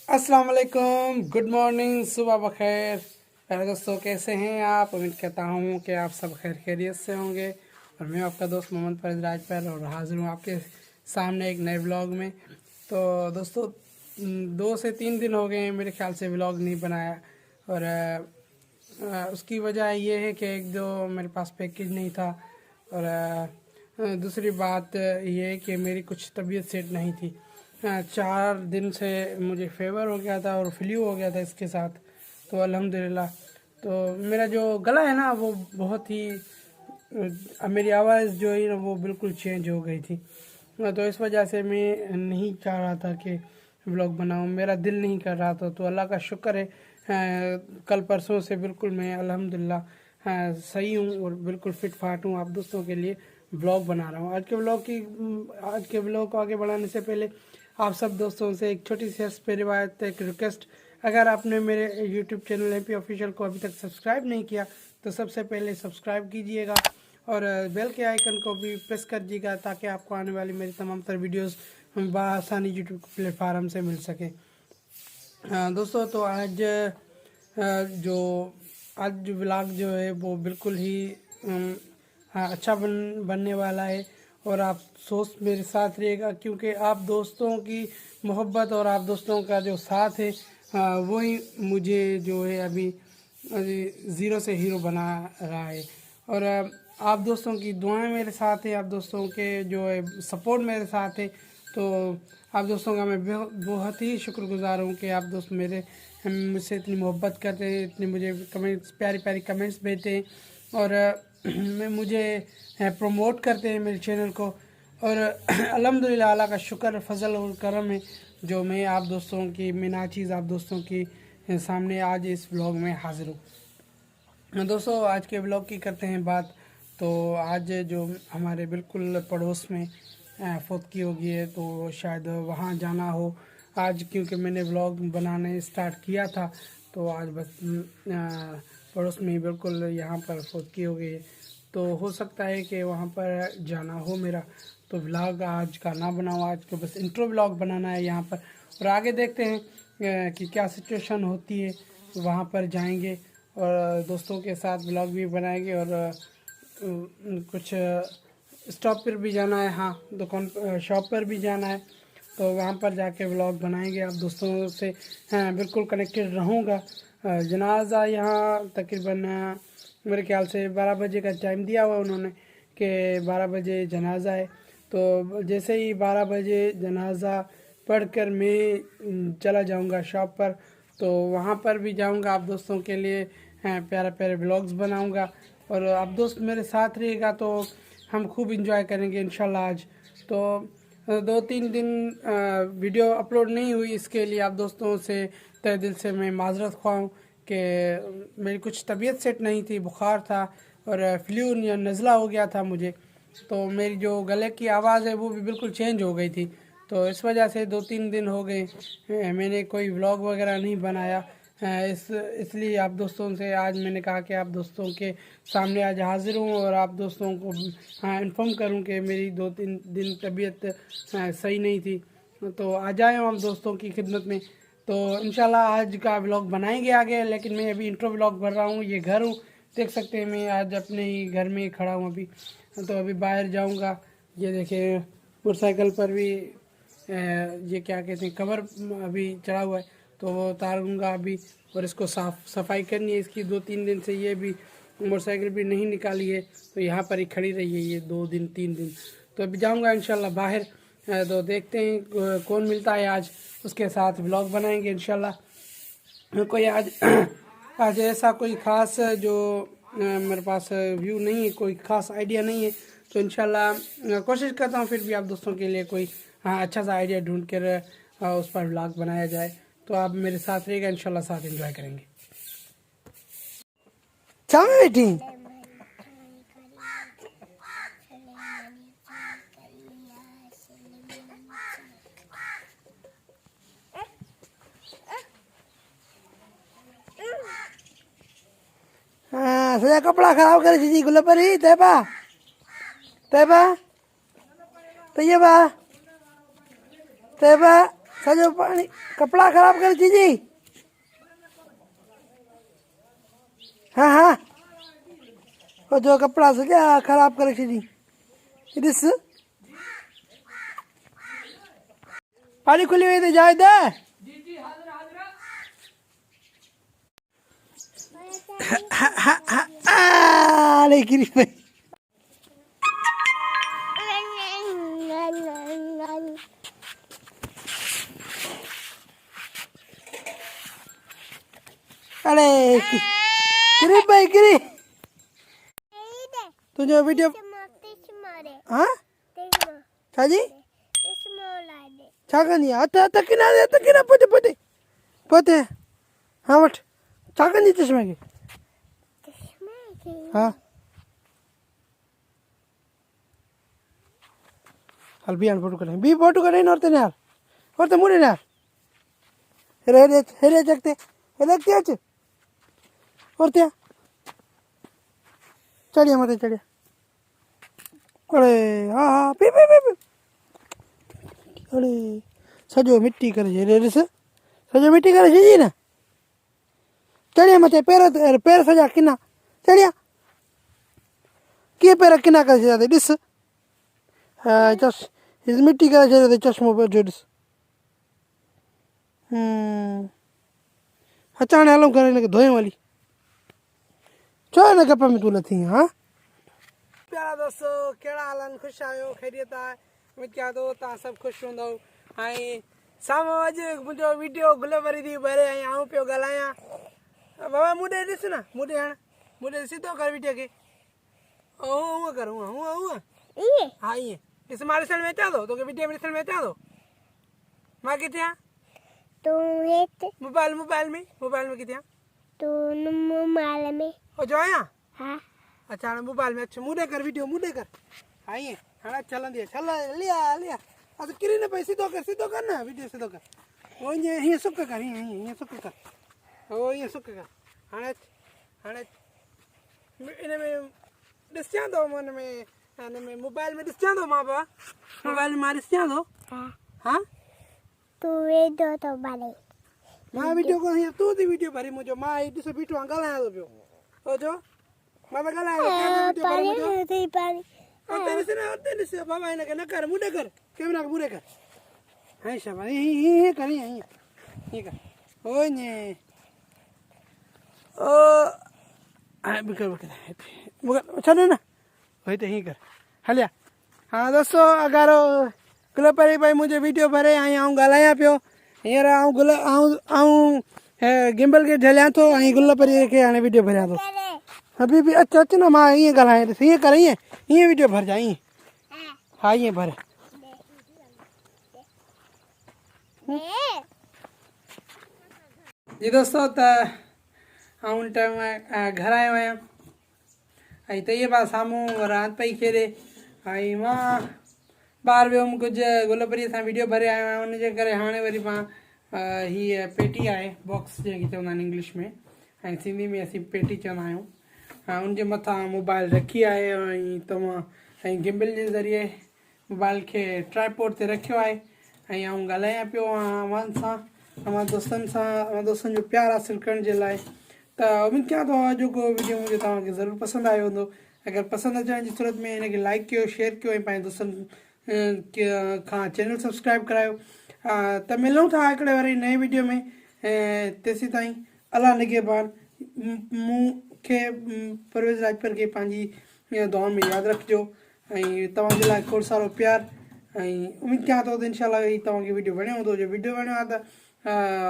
अस्सलाम वालेकुम, good morning, सुबह बखैर। प्यारे दोस्तों, कैसे हैं आप? उम्मीद करता हूँ कि आप सब खैर खैरियत से होंगे। और मैं आपका दोस्त मोहम्मद फैज़ राजपर और हाजिर हूँ आपके सामने एक नए व्लॉग में। तो दोस्तों, 2 से 3 दिन हो गए हैं मेरे ख्याल से व्लॉग नहीं बनाया। और उसकी वजह ये है कि एक दो मेरे पास पैकेज नहीं था। और दूसरी बात ये है कि मेरी कुछ तबीयत सेट नहीं थी। 4 दिन से मुझे फेवर हो गया था और फ्लू हो गया था इसके साथ। तो अल्हम्दुलिल्लाह, तो मेरा जो गला है ना वो बहुत ही मेरी आवाज़ जो है ना वो बिल्कुल चेंज हो गई थी। तो इस वजह से मैं नहीं चाह रहा था कि व्लॉग बनाऊं, मेरा दिल नहीं कर रहा था। तो अल्लाह का शुक्र है, कल परसों से बिल्कुल मैं अल्हम्दुलिल्लाह सही हूँ और बिल्कुल फिट फाट हूँ। आप दोस्तों के लिए व्लॉग बना रहा हूँ। आज के व्लॉग को आगे बढ़ाने से पहले आप सब दोस्तों से एक छोटी सी हस्पे रिवायत, एक रिक्वेस्ट। अगर आपने मेरे यूट्यूब चैनल एपी ऑफिशियल को अभी तक सब्सक्राइब नहीं किया तो सबसे पहले सब्सक्राइब कीजिएगा और बेल के आइकन को भी प्रेस कर दीजिएगा ताकि आपको आने वाली मेरी तमाम तर वीडियोस बआसानी यूट्यूब प्लेटफार्म से मिल सके। दोस्तों, तो जो आज जो व्लॉग जो है वो बिल्कुल ही अच्छा बनने वाला है। और आप सोच मेरे साथ रहिएगा क्योंकि आप दोस्तों की मोहब्बत और आप दोस्तों का जो साथ है वही मुझे जो है अभी ज़ीरो से हीरो बना रहा है। और आप दोस्तों की दुआएं मेरे साथ है, आप दोस्तों के जो है सपोर्ट मेरे साथ है। तो आप दोस्तों का मैं बहुत ही शुक्रगुजार हूँ कि आप दोस्त मेरे मुझसे इतनी मोहब्बत करते हैं, इतनी मुझे कमेंट्स, प्यारी प्यारी कमेंट्स भेजते हैं और मैं मुझे प्रमोट करते हैं मेरे चैनल को। और अल्हम्दुलिल्लाह अल्लाह का शुक्र, फजल और करम है जो मैं आप दोस्तों की नाचीज़ आप दोस्तों की सामने आज इस व्लॉग में हाजिर हूँ। दोस्तों, आज के व्लॉग की करते हैं बात। तो आज जो हमारे बिल्कुल पड़ोस में फौतगी हो गई है तो शायद वहाँ जाना हो आज, क्योंकि मैंने व्लॉग बनाने स्टार्ट किया था। तो आज बस पड़ोस में ही बिल्कुल यहाँ पर फौतगी हो गई है तो हो सकता है कि वहाँ पर जाना हो मेरा। तो व्लॉग आज का ना बनाऊँ, आज को बस इंट्रो व्लॉग बनाना है यहाँ पर। और आगे देखते हैं कि क्या सिचुएशन होती है। वहाँ पर जाएंगे और दोस्तों के साथ व्लॉग भी बनाएंगे और कुछ स्टॉप पर भी जाना है, हाँ दुकान शॉप पर भी जाना है। तो वहाँ पर जाके व्लॉग बनाएंगे, आप दोस्तों से हाँ बिल्कुल कनेक्टेड रहूँगा। जनाजा यहाँ तकरीबन मेरे ख्याल से 12 बजे का टाइम दिया हुआ उन्होंने कि 12 बजे जनाजा है। तो जैसे ही 12 बजे जनाजा पढ़कर मैं चला जाऊँगा शॉप पर। तो वहाँ पर भी जाऊँगा, आप दोस्तों के लिए प्यारे प्यारे व्लॉग्स बनाऊँगा और आप दोस्त मेरे साथ रहिएगा तो हम खूब इंजॉय करेंगे इंशाल्लाह आज। तो 2-3 दिन वीडियो अपलोड नहीं हुई, इसके लिए आप दोस्तों से तहे दिल से मैं माजरत ख्वाह हूँ कि मेरी कुछ तबीयत सेट नहीं थी, बुखार था और फ्लू या नज़ला हो गया था मुझे। तो मेरी जो गले की आवाज़ है वो भी बिल्कुल चेंज हो गई थी। तो इस वजह से 2-3 दिन हो गए मैंने कोई व्लॉग वगैरह नहीं बनाया। इसलिए आप दोस्तों से आज मैंने कहा कि आप दोस्तों के सामने आज हाजिर हूँ और आप दोस्तों को हाँ इन्फॉर्म करूँ कि मेरी 2-3 दिन तबीयत सही नहीं थी। तो आ जाए हम दोस्तों की खिदमत में। तो इंशाल्लाह आज का व्लॉग बनाएंगे आगे, लेकिन मैं अभी इंट्रो व्लॉग भर रहा हूँ। ये घर हूँ, देख सकते हैं मैं आज अपने ही घर में खड़ा हूँ अभी। तो अभी बाहर जाऊँगा, ये देखिए मोटरसाइकिल पर भी ये क्या कहते हैं कवर अभी चढ़ा हुआ है तो वो उतारूँगा अभी। और इसको साफ सफाई करनी है इसकी, 2-3 दिन से ये भी मोटरसाइकिल भी नहीं निकाली है तो यहाँ पर ही खड़ी रही है ये 2-3 दिन। तो अभी जाऊँगा इंशाल्लाह बाहर। तो देखते हैं कौन मिलता है आज, उसके साथ व्लॉग बनाएंगे इंशाल्लाह। कोई आज आज ऐसा कोई ख़ास जो मेरे पास व्यू नहीं है, कोई ख़ास आइडिया नहीं है। तो इंशाल्लाह कोशिश करता हूँ फिर भी आप दोस्तों के लिए कोई हाँ अच्छा सा आइडिया ढूंढ कर उस पर व्लॉग बनाया जाए। तो आप मेरे साथ रहिएगा, इंशाल्लाह साथ एंजॉय करेंगे। सामने बैठी हाँ सजा कपड़ा खराब करे जी गुला पर ही तैबा तैबा तैयबा तैबा सॼो पाणी कपिड़ा ख़राब करे चीजी। हाँ हाँ वो जो कपड़ा सॼा ख़राब करे छॾी। ॾिस पाणी खुली वई त जाए दे। अरे गिरी पई। अरे गिरी पई गिरी। तुझे वीडियो हाँ छा जी छा कंदी आहे? हथ हथ किना पोते पोते पोते हाँ वठ छा कंदी चश्मे खे? हाँ हल बी हाणे फोटो कढाई बी फोटो कढाई न औरते यार औरते मुड़े यार हेरे जगते हेरे अॻिते अच औरते चढ़िया मथे चढ़िया। अरे हाँ हाँ पी पी पी पी। अरे सॼो मिट्टी करे छॾे ॾिस सॼो मिट्टी करे छॾी न। चढ़िया मथे पैर पैर सॼा किना चढ़िया कीअं पैर किना करे छॾिया अथई ॾिस। हीअ मिट्टी करे छॾियो अथई चश्मो जो ॾिस। अच हाणे हलूं घर हिनखे धोयूं हली। छो हिन गप में तूं लथी हाँ? प्यारा दोस्तों कहिड़ा हाल आहिनि? ख़ुशि आहियो? ख़ैरियत आहे? उमेद कयां थो तव्हां सभु ख़ुशि हूंदव। ऐं साम्हूं अॼु मुंहिंजो वीडियो गुल भरी थी भरे ऐं आऊं पियो ॻाल्हायां। बाबा मूं ॾे ॾिस न मूं ॾे हाणे मूं ॾे सिधो कर वीडियो खे। हूअं कर हूअं हूअं हूअं हाँ ईअं ॾिस मां ॾिसण में अचां थो तोखे वीडियो में ॾिसण में अचां थो? मां किथे आहियां? मोबाइल मोबाइल में किथे आहियां? मोबाइल में हो जो आहियां? हाँ अच्छा हाणे मोबाइल में अच मूं ॾे कर वीडियो मूं ॾे कर। हाँ ईअं हाणे हलंदी आहे छल लिया लिया अॼु किरी न पई सिधो कर न वीडियो सिधो कर। हो ईअं हीअं सुक कर हीअं हीअं सुक कर हो ईअं सुक कर। हाणे इन में ॾिसां थो मन में हिन में मोबाइल में ॾिसां थो मां बाबा मोबाइल में मां ॾिसां थो। हाँ तूं वीडियो थो भरे मां वीडियो कोन हीअं तूं थी वीडियो भरी मुंहिंजो मां हीअ ॾिसो बीठो आहियां ॻाल्हायां थो पियो। हो जो मां त ॻाल्हायां उते ॾिस बाबा हिनखे न कर मूं ॾे कर कैमरा खे मूं ॾे कर। हाँ शाबाश हीअं कर हीअं हीअं कर हो ईअं ओ छॾ न हिते हीअं कर हलिया। हाँ दोस्तों अगरि गुल परी भाई मुंहिंजो वीडियो भरे ऐं आऊं ॻाल्हायां पियो हींअर आऊं गिम्बल खे झलियां थो ऐं गुल परी खे हाणे वीडियो भरियां थो। अभी बि अच अच न मां ईअं ॻाल्हायां ॾिस हीअं कर हीअं वीडियो भरिजां ईअं। हा ईअं भर जी दोस्तों त आउं टाइम घर आयो आहियां ऐं तईअ पास साम्हूं रांदि पई खेॾे ऐं मां ॿाहिरि वियुमि कुझु गुल परीअ सां वीडियो भरे आयो आहियां उनजे करे हाणे वरी मां हीअ पेटी आहे बॉक्स जेकी चवंदा आहिनि इंग्लिश में ऐं सिंधी में असीं पेटी चवंदा आहियूं। उनजे मथां मोबाइल रखी आहे ऐं तव्हां ऐं गिम्बल जे ज़रिए मोबाइल खे ट्राईपोड ते रखियो आहे ऐं आउं ॻाल्हायां पियो अवां सां अवां दोस्तनि जो प्यारु हासिलु करण जे लाइ। त उमेद कयां थो अॼोको वीडियो मुंहिंजो तव्हांखे ज़रूरु पसंदि आयो हूंदो। अगरि पसंदि अचण जी सूरत में हिनखे लाइक कयो शेयर कयो ऐं पंहिंजे दोस्तनि खां चैनल सब्सक्राइब करायो। त मिलूं था हिकिड़े वरी नए वीडियो में तेसीं ताईं अल्लाह निगहबान। मूंखे परवेज़ राजपर खे पंहिंजी दुआउनि में यादि रखिजो ऐं तव्हांजे लाइ खोड़ सारो प्यारु ऐं उमेद कयां थो त इनशाला हीअ तव्हांखे वीडियो वणियो हूंदो। जो वीडियो वणियो आहे त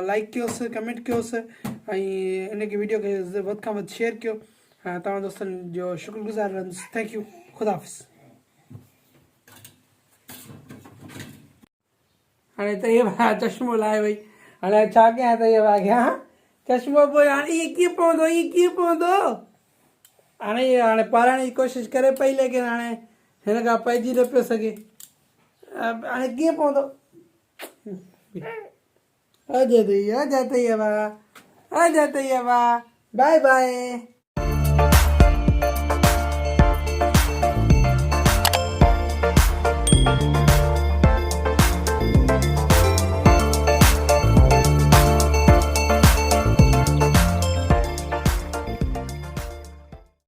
लाइक कयोसि कमेंट कयोसि ऐं हिनखे वीडियो खे वधि खां वधि शेयर कयो। तव्हां दोस्तनि जो शुक्रगुज़ार रहंदुसि। थैंक यू ख़ुदा हाफ़िज़। हाणे त इहे चश्मो लाहे वई हाणे छा कयां त इहे अॻियां चश्मो पोइ हाणे ईअं कीअं पवंदो हाणे पाराइण जी कोशिशि करे पई लेकिन हाणे हिन खां पइजी न पियो सघे हाणे कीअं पवंदो। अजय तैयबा बाय बाय।